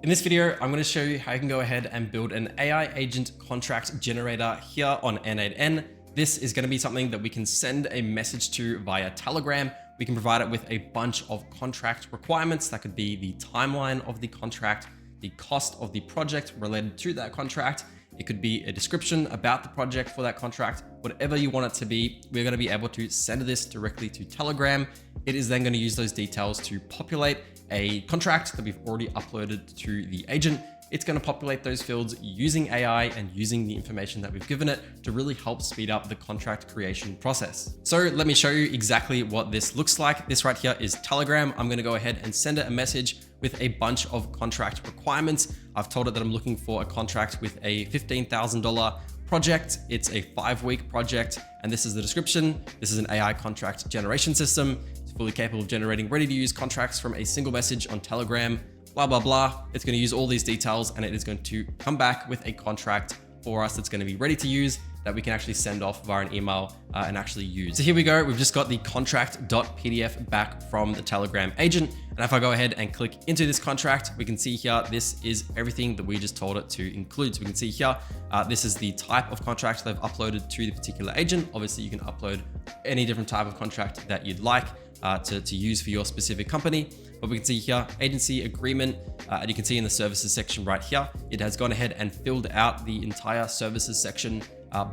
In this video, I'm going to show you how you can go ahead and build an AI agent contract generator here on n8n. This is going to be something that we can send a message to via Telegram. We can provide it with a bunch of contract requirements. That could be the timeline of the contract, the cost of the project related to that contract. It could be a description about the project for that contract, whatever you want it to be. We're going to be able to send this directly to Telegram. It is then going to use those details to populate a contract that we've already uploaded to the agent. It's going to populate those fields using AI and using the information that we've given it to really help speed up the contract creation process. So let me show you exactly what this looks like. This right here is Telegram. I'm going to go ahead and send it a message with a bunch of contract requirements. I've told it that I'm looking for a contract with a $15,000 project. It's a 5-week project, and this is the description. This is an AI contract generation system. It's fully capable of generating ready-to-use contracts from a single message on Telegram, blah, blah, blah. It's going to use all these details, and it is going to come back with a contract for us that's going to be ready to use that we can actually send off via an email and actually use. So here we go. We've just got the contract.pdf back from the Telegram agent. And if I go ahead and click into this contract, we can see here, this is everything that we just told it to include. So we can see here, this is the type of contract they've uploaded to the particular agent. Obviously, you can upload any different type of contract that you'd like to use for your specific company. But we can see here, agency agreement, and you can see in the services section right here, it has gone ahead and filled out the entire services section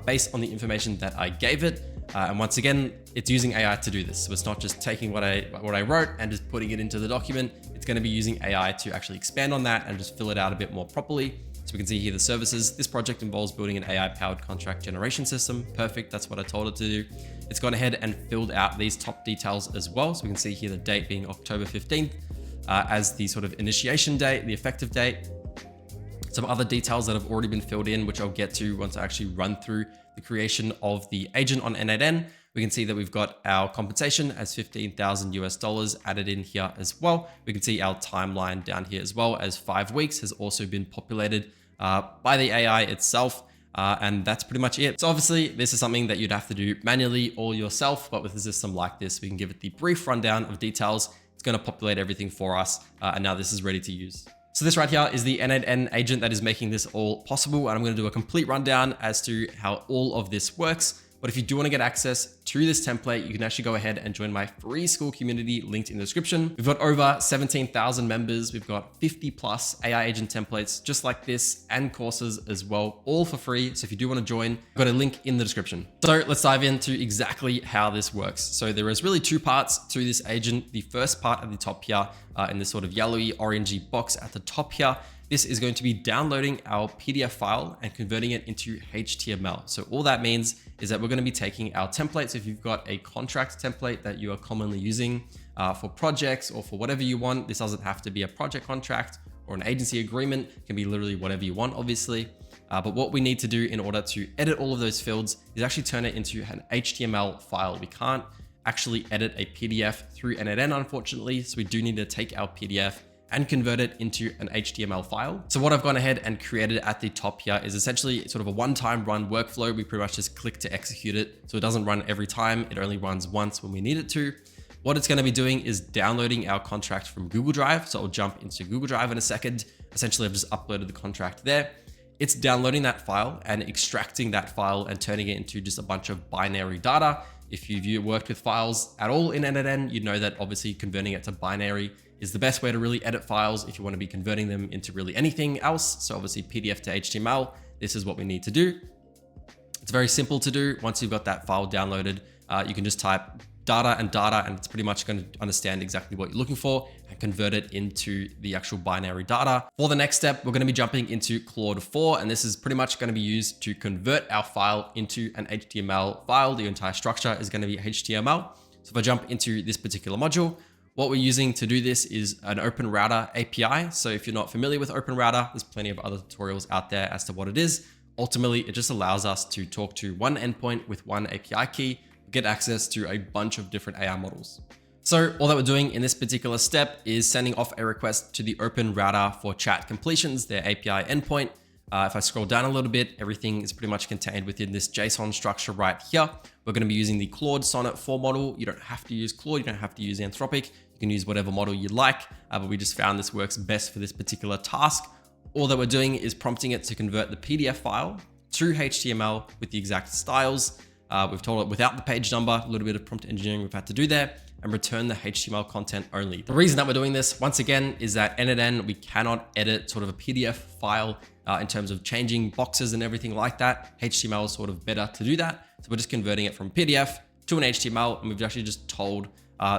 based on the information that I gave it. And once again, it's using AI to do this. So it's not just taking what I wrote and just putting it into the document. It's going to be using AI to actually expand on that and just fill it out a bit more properly. So we can see here the services. This project involves building an AI-powered contract generation system. Perfect. That's what I told it to do. It's gone ahead and filled out these top details as well. So we can see here the date being October 15th as the sort of initiation date, the effective date. Some other details that have already been filled in, which I'll get to once I actually run through the creation of the agent on n8n. We can see that we've got our compensation as $15,000 added in here as well. We can see our timeline down here as well as 5 weeks has also been populated by the AI itself. And that's pretty much it. So obviously this is something that you'd have to do manually or yourself, but with a system like this, we can give it the brief rundown of details. It's going to populate everything for us. And now this is ready to use. So this right here is the n8n agent that is making this all possible. And I'm going to do a complete rundown as to how all of this works. But if you do want to get access to this template, you can actually go ahead and join my free school community linked in the description. We've got over 17,000 members. We've got 50 plus AI agent templates just like this and courses as well, all for free. So if you do want to join, I've got a link in the description. So let's dive into exactly how this works. So there is really 2 parts to this agent. The first part at the top here in this sort of yellowy orangey box at the top here, this is going to be downloading our PDF file and converting it into HTML. So all that means is that we're going to be taking our templates. If you've got a contract template that you are commonly using for projects or for whatever you want, this doesn't have to be a project contract or an agency agreement. It can be literally whatever you want, obviously. But what we need to do in order to edit all of those fields is actually turn it into an HTML file. We can't actually edit a PDF through n8n, unfortunately. So we do need to take our PDF and convert it into an HTML file. So what I've gone ahead and created at the top here is essentially sort of a one-time run workflow. We pretty much just click to execute it. So it doesn't run every time. It only runs once when we need it to. What it's going to be doing is downloading our contract from Google Drive. So I'll jump into Google Drive in a second. Essentially, I've just uploaded the contract there. It's downloading that file and extracting that file and turning it into just a bunch of binary data. If you've worked with files at all in n8n, you know that obviously converting it to binary is the best way to really edit files if you want to be converting them into really anything else. So obviously PDF to HTML, this is what we need to do. It's very simple to do. Once you've got that file downloaded, you can just type data, and it's pretty much going to understand exactly what you're looking for and convert it into the actual binary data. For the next step, we're going to be jumping into Claude 4, and this is pretty much going to be used to convert our file into an HTML file. The entire structure is going to be HTML. So if I jump into this particular module, what we're using to do this is an Open Router API. So if you're not familiar with Open Router, there's plenty of other tutorials out there as to what it is. Ultimately, it just allows us to talk to one endpoint with one API key, get access to a bunch of different AI models. So all that we're doing in this particular step is sending off a request to the Open Router for chat completions, their API endpoint. If I scroll down a little bit, everything is pretty much contained within this JSON structure right here. We're going to be using the Claude Sonnet 4 model. You don't have to use Claude. You don't have to use Anthropic. You You can use whatever model you like, but we just found this works best for this particular task. All that we're doing is prompting it to convert the PDF file to HTML with the exact styles. We've told it without the page number, a little bit of prompt engineering we've had to do there, and return the HTML content only. The reason that we're doing this, once again, is that n8n, we cannot edit sort of a PDF file in terms of changing boxes and everything like that. HTML is sort of better to do that. So we're just converting it from PDF to an HTML, and we've actually just told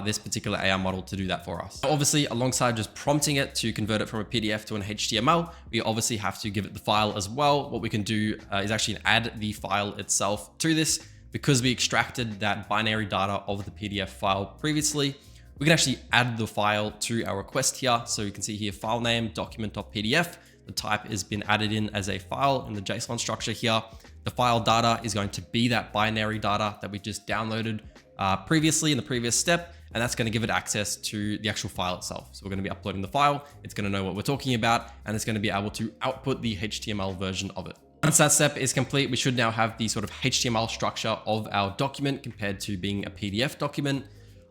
this particular AI model to do that for us. Obviously, alongside just prompting it to convert it from a PDF to an HTML, we obviously have to give it the file as well. What we can do is actually add the file itself to this. Because we extracted that binary data of the PDF file previously, we can actually add the file to our request here. So you can see here, file name, document.pdf. The type has been added in as a file in the JSON structure here. The file data is going to be that binary data that we just downloaded previously in the previous step. And that's going to give it access to the actual file itself. So we're going to be uploading the file. It's going to know what we're talking about, and it's going to be able to output the HTML version of it. Once that step is complete, we should now have the sort of HTML structure of our document compared to being a PDF document.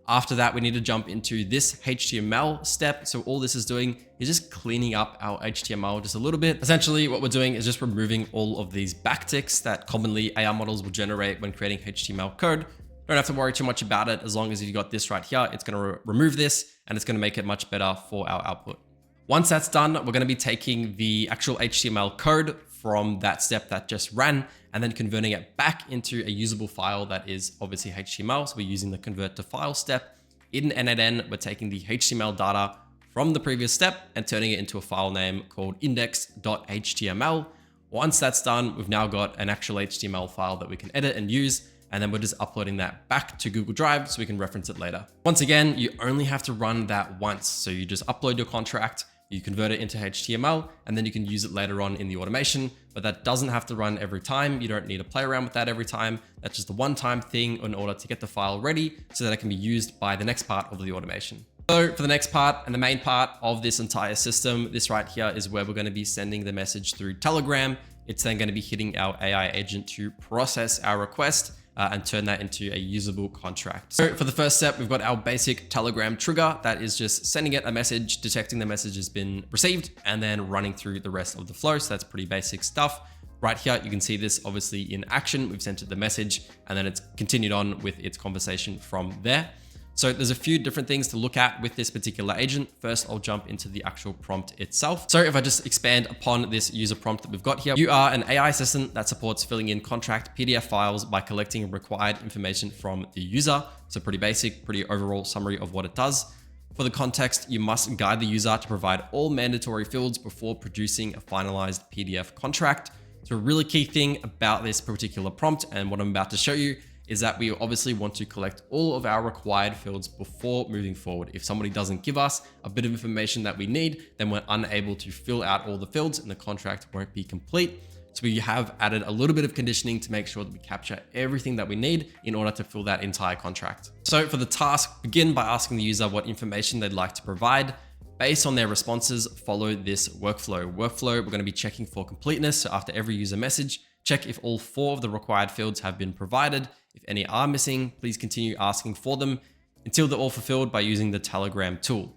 After that, we need to jump into this HTML step. So all this is doing is just cleaning up our HTML just a little bit. Essentially, what we're doing is just removing all of these backticks that commonly AI models will generate when creating HTML code. Don't have to worry too much about it. As long as you've got this right here, it's going to remove this, and it's going to make it much better for our output. Once that's done, we're going to be taking the actual HTML code from that step that just ran and then converting it back into a usable file that is obviously HTML. So we're using the convert to file step. In n8n, we're taking the HTML data from the previous step and turning it into a file name called index.html. Once that's done, we've now got an actual HTML file that we can edit and use. And then we're just uploading that back to Google Drive so we can reference it later. Once again, you only have to run that once. So you just upload your contract, you convert it into HTML, and then you can use it later on in the automation, but that doesn't have to run every time. You don't need to play around with that every time. That's just a one-time thing in order to get the file ready so that it can be used by the next part of the automation. So for the next part and the main part of this entire system, this right here is where we're going to be sending the message through Telegram. It's then going to be hitting our AI agent to process our request and turn that into a usable contract. So for the first step, we've got our basic Telegram trigger that is just sending it a message, detecting the message has been received, and then running through the rest of the flow. So that's pretty basic stuff. Right here, you can see this obviously in action. We've sent it the message, and then it's continued on with its conversation from there. So there's a few different things to look at with this particular agent. First, I'll jump into the actual prompt itself. So if I just expand upon this user prompt that we've got here, you are an AI assistant that supports filling in contract PDF files by collecting required information from the user. So pretty basic, pretty overall summary of what it does. For the context, you must guide the user to provide all mandatory fields before producing a finalized PDF contract. So a really key thing about this particular prompt and what I'm about to show you is that we obviously want to collect all of our required fields before moving forward. If somebody doesn't give us a bit of information that we need, then we're unable to fill out all the fields and the contract won't be complete. So we have added a little bit of conditioning to make sure that we capture everything that we need in order to fill that entire contract. So for the task, begin by asking the user what information they'd like to provide. Based on their responses, follow this workflow. We're going to be checking for completeness. So after every user message, check if all 4 of the required fields have been provided. If any are missing, please continue asking for them until they're all fulfilled by using the Telegram tool.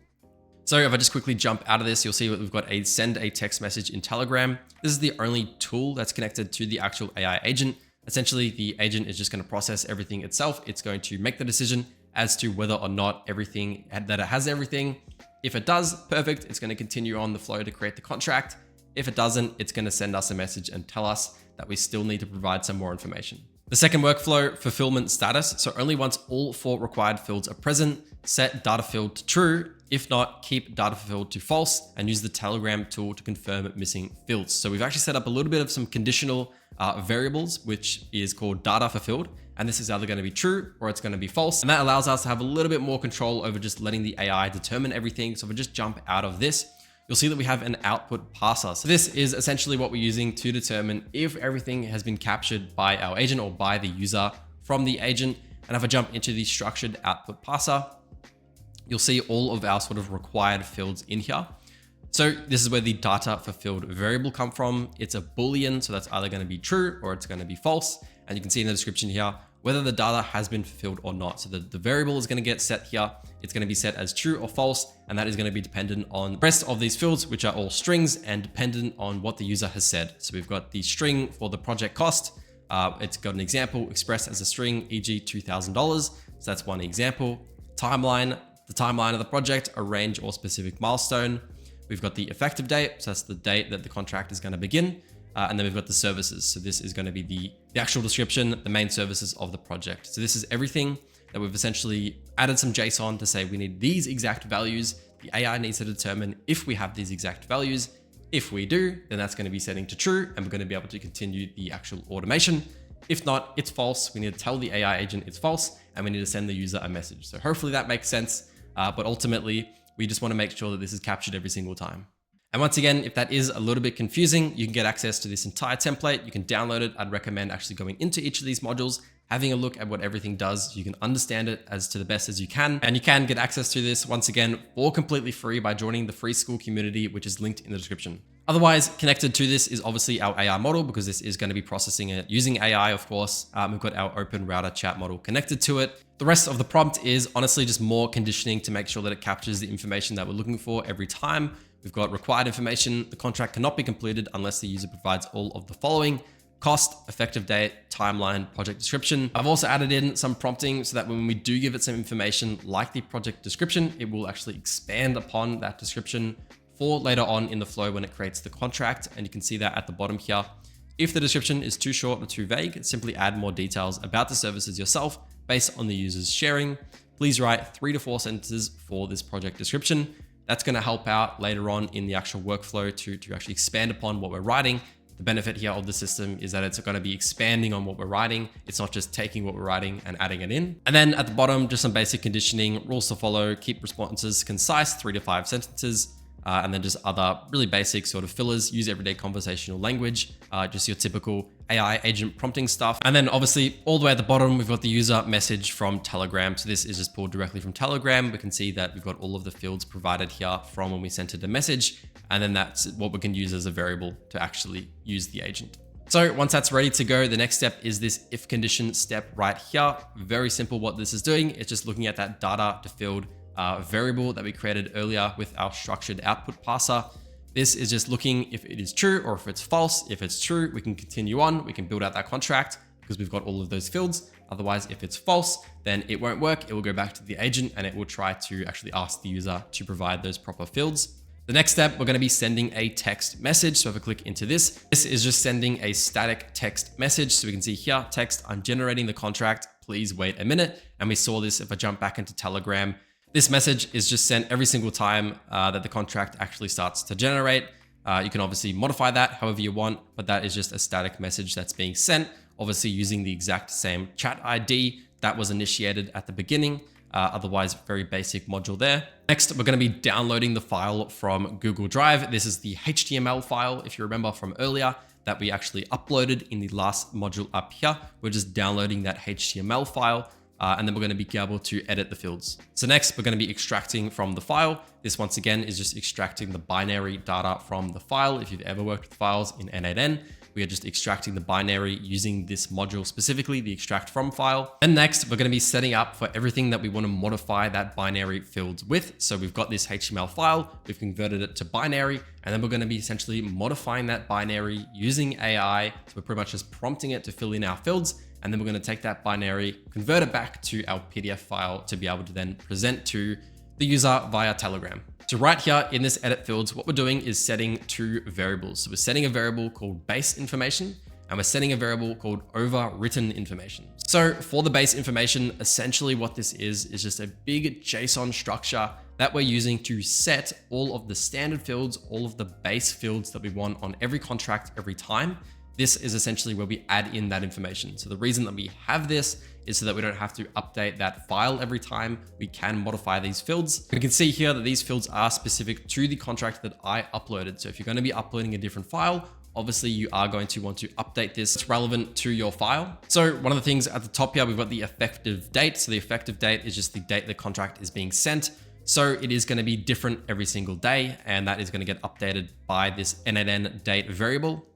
So if I just quickly jump out of this, you'll see that we've got a send a text message in Telegram. This is the only tool that's connected to the actual AI agent. Essentially, the agent is just going to process everything itself. It's going to make the decision as to whether or not that it has everything. If it does, perfect. It's going to continue on the flow to create the contract. If it doesn't, it's going to send us a message and tell us that we still need to provide some more information. The second workflow, fulfillment status. So only once all 4 required fields are present, set data field to true. If not, keep data field to false and use the Telegram tool to confirm missing fields. So we've actually set up a little bit of some conditional variables, which is called data fulfilled. And this is either going to be true or it's going to be false. And that allows us to have a little bit more control over just letting the AI determine everything. So if we just jump out of this, you'll see that we have an output parser. So this is essentially what we're using to determine if everything has been captured by our agent or by the user from the agent. And if I jump into the structured output parser, you'll see all of our sort of required fields in here. So this is where the data fulfilled variable come from. It's a Boolean, so that's either going to be true or it's going to be false. And you can see in the description here, whether the data has been fulfilled or not. So the variable is going to get set here. It's going to be set as true or false, and that is going to be dependent on the rest of these fields, which are all strings and dependent on what the user has said. So we've got the string for the project cost. It's got an example expressed as a string, e.g. $2,000. So that's one example. Timeline, the timeline of the project, a range or specific milestone. We've got the effective date. So that's the date that the contract is going to begin. And then we've got the services. So this is going to be the actual description, the main services of the project. So this is everything that we've essentially added some JSON to say we need these exact values. The AI needs to determine if we have these exact values. If we do, then that's going to be setting to true, and we're going to be able to continue the actual automation. If not, it's false. We need to tell the AI agent it's false, and we need to send the user a message. So hopefully that makes sense. But ultimately, we just want to make sure that this is captured every single time. And once again, if that is a little bit confusing, you can get access to this entire template. You can download it. I'd recommend actually going into each of these modules, having a look at what everything does. You can understand it as to the best as you can. And you can get access to this once again for completely free by joining the free school community, which is linked in the description. Otherwise, connected to this is obviously our AI model, because this is going to be processing it using AI, of course. We've got our open router chat model connected to it. The rest of the prompt is honestly just more conditioning to make sure that it captures the information that we're looking for every time. We've got required information. The contract cannot be completed unless the user provides all of the following: cost, effective date, timeline, project description. I've also added in some prompting so that when we do give it some information like the project description, it will actually expand upon that description for later on in the flow when it creates the contract. And you can see that at the bottom here. If the description is too short or too vague, simply add more details about the services yourself based on the user's sharing. Please write 3 to 4 sentences for this project description. That's going to help out later on in the actual workflow to actually expand upon what we're writing. The benefit here of the system is that it's going to be expanding on what we're writing. It's not just taking what we're writing and adding it in. And then at the bottom, just some basic conditioning, rules to follow, keep responses concise, 3 to 5 sentences. And then just other really basic sort of fillers, use everyday conversational language, just your typical AI agent prompting stuff. And then obviously all the way at the bottom, we've got the user message from Telegram. So this is just pulled directly from Telegram. We can see that we've got all of the fields provided here from when we sent it a message. And then that's what we can use as a variable to actually use the agent. So once that's ready to go, the next step is this if condition step right here. Very simple what this is doing. It's just looking at that data to field variable that we created earlier with our structured output parser. This is just looking if it is true or if it's false. If it's true, we can continue on. We can build out that contract because we've got all of those fields. Otherwise, if it's false, then it won't work. It will go back to the agent and it will try to actually ask the user to provide those proper fields. The next step, we're going to be sending a text message. So if I click into this, this is just sending a static text message. So we can see here, text, I'm generating the contract. Please wait a minute. And we saw this if I jump back into Telegram. This message is just sent every single time that the contract actually starts to generate. You can obviously modify that however you want, but that is just a static message that's being sent, obviously using the exact same chat ID that was initiated at the beginning. Otherwise, very basic module there. Next, we're going to be downloading the file from Google Drive. This is the HTML file, if you remember from earlier, that we actually uploaded in the last module up here. We're just downloading that HTML file. And then we're going to be able to edit the fields. So next, we're going to be extracting from the file. This once again is just extracting the binary data from the file. If you've ever worked with files in n8n, we are just extracting the binary using this module, specifically the extract from file. And next, we're going to be setting up for everything that we want to modify that binary fields with. So we've got this HTML file, we've converted it to binary, and then we're going to be essentially modifying that binary using AI. So we're pretty much just prompting it to fill in our fields. And then we're going to take that binary, convert it back to our PDF file to be able to then present to the user via Telegram. So right here in this edit fields, what we're doing is setting 2 variables. So we're setting a variable called base information, and we're setting a variable called overwritten information. So for the base information, essentially what this is just a big JSON structure that we're using to set all of the standard fields, all of the base fields that we want on every contract every time. This is essentially where we add in that information. So the reason that we have this is so that we don't have to update that file every time. We can modify these fields. We can see here that these fields are specific to the contract that I uploaded. So if you're going to be uploading a different file, obviously you are going to want to update this. It's relevant to your file. So one of the things at the top here, we've got the effective date. So the effective date is just the date the contract is being sent. So it is going to be different every single day, and that is going to get updated by this n8n date variable.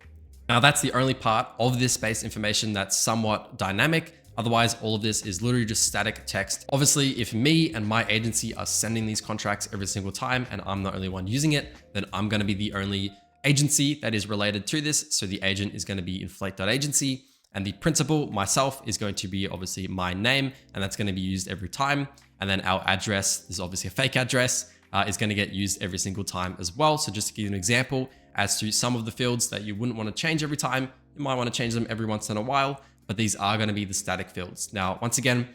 Now that's the only part of this base information that's somewhat dynamic. Otherwise, all of this is literally just static text. Obviously, if me and my agency are sending these contracts every single time and I'm the only one using it, then I'm going to be the only agency that is related to this. So the agent is going to be inflate.agency, and the principal, myself, is going to be obviously my name, and that's going to be used every time. And then our address, this is obviously a fake address, is going to get used every single time as well. So just to give you an example as to some of the fields that you wouldn't want to change every time, you might want to change them every once in a while, but these are going to be the static fields. Now, once again,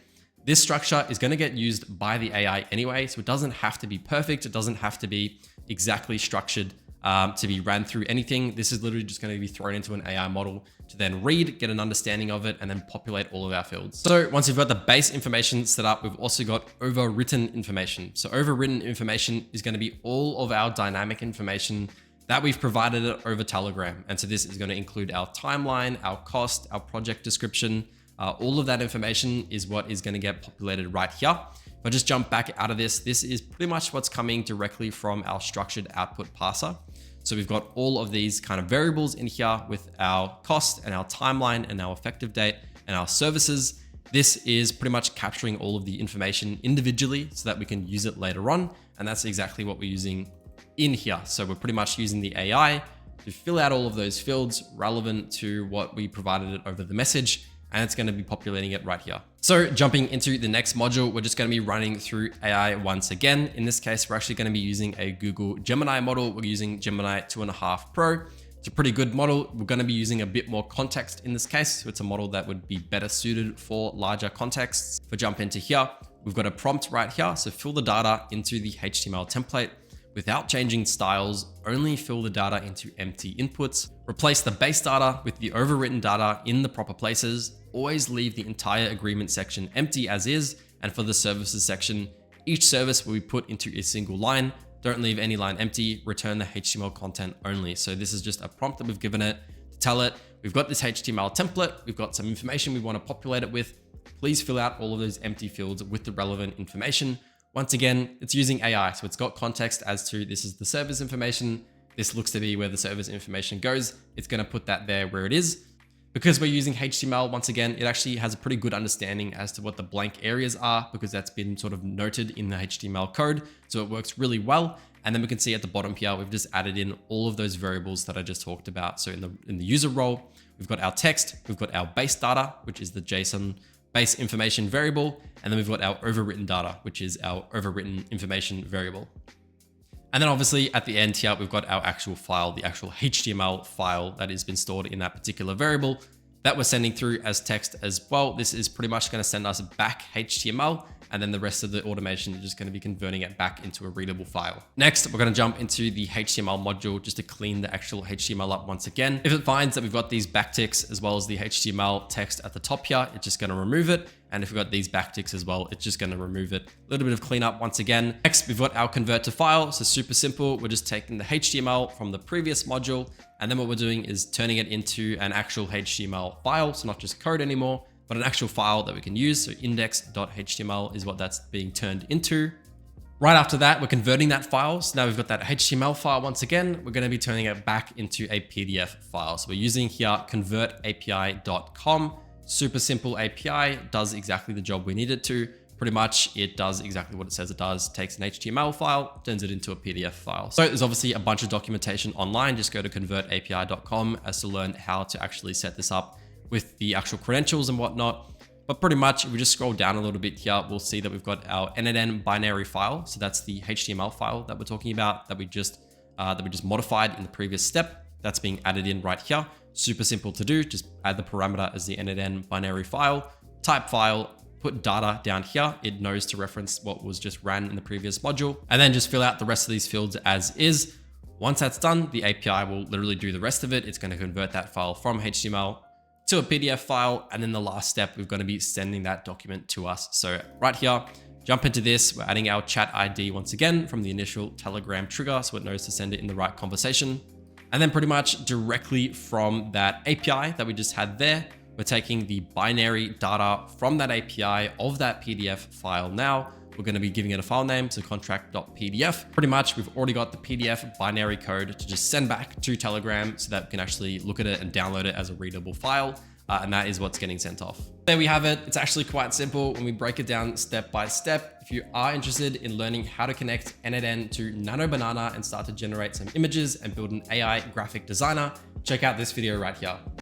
this structure is going to get used by the AI anyway, so it doesn't have to be perfect. It doesn't have to be exactly structured to be ran through anything. This is literally just going to be thrown into an AI model to then read, get an understanding of it, and then populate all of our fields. So once you've got the base information set up, we've also got overwritten information. So overwritten information is going to be all of our dynamic information that we've provided it over Telegram. And so this is going to include our timeline, our cost, our project description. All of that information is what is going to get populated right here. If I just jump back out of this, this is pretty much what's coming directly from our structured output parser. So we've got all of these kind of variables in here with our cost and our timeline and our effective date and our services. This is pretty much capturing all of the information individually so that we can use it later on. And that's exactly what we're using in here. So we're pretty much using the AI to fill out all of those fields relevant to what we provided it over the message, and it's going to be populating it right here. So jumping into the next module, we're just going to be running through AI once again. In this case, we're actually going to be using a Google Gemini model. We're using Gemini 2.5 Pro. It's a pretty good model. We're going to be using a bit more context in this case. So it's a model that would be better suited for larger contexts. If we jump into here, we've got a prompt right here. So fill the data into the HTML template. Without changing styles, only fill the data into empty inputs. Replace the base data with the overwritten data in the proper places. Always leave the entire agreement section empty as is. And for the services section, each service will be put into a single line. Don't leave any line empty. Return the HTML content only. So this is just a prompt that we've given it to tell it, we've got this HTML template. We've got some information we want to populate it with. Please fill out all of those empty fields with the relevant information. Once again, it's using AI, so it's got context as to this is the service information. This looks to be where the service information goes. It's going to put that there where it is. Because we're using HTML, once again, it actually has a pretty good understanding as to what the blank areas are because that's been sort of noted in the HTML code. So it works really well. And then we can see at the bottom here, we've just added in all of those variables that I just talked about. So in the user role, we've got our text, we've got our base data, which is the JSON base information variable, and then we've got our overwritten data, which is our overwritten information variable. And then obviously at the end here, we've got our actual file, the actual HTML file that has been stored in that particular variable that we're sending through as text as well. This is pretty much going to send us back HTML, and then the rest of the automation is just going to be converting it back into a readable file. Next, we're going to jump into the HTML module just to clean the actual HTML up once again. If it finds that we've got these backticks as well as the HTML text at the top here, it's just going to remove it. And if we've got these backticks as well, it's just going to remove it. A little bit of cleanup once again. Next, we've got our convert to file. So super simple. We're just taking the HTML from the previous module, and then what we're doing is turning it into an actual HTML file. So not just code anymore, but an actual file that we can use. So index.html is what that's being turned into. Right after that, we're converting that file. So now we've got that HTML file once again. We're going to be turning it back into a PDF file. So we're using here convertapi.com. Super simple API, does exactly the job we need it to. Pretty much it does exactly what it says it does. Takes an HTML file, turns it into a PDF file. So there's obviously a bunch of documentation online. Just go to convertapi.com as to learn how to actually set this up with the actual credentials and whatnot. But pretty much if we just scroll down a little bit here, we'll see that we've got our n8n binary file. So that's the HTML file that we're talking about that we just modified in the previous step. That's being added in right here. Super simple to do. Just add the parameter as the n8n binary file, type file, put data down here. It knows to reference what was just ran in the previous module, and then just fill out the rest of these fields as is. Once that's done, the API will literally do the rest of it. It's going to convert that file from HTML to a PDF file. And then the last step, we're going to be sending that document to us. So right here, jump into this. We're adding our chat ID once again from the initial Telegram trigger, so it knows to send it in the right conversation. And then pretty much directly from that API that we just had there, we're taking the binary data from that API of that PDF file. Now we're going to be giving it a file name, so contract.pdf. Pretty much we've already got the PDF binary code to just send back to Telegram so that we can actually look at it and download it as a readable file. and that is what's getting sent off. There we have it. It's actually quite simple when we break it down step by step. If you are interested in learning how to connect n8n to Nano Banana and start to generate some images and build an AI graphic designer, check out this video right here.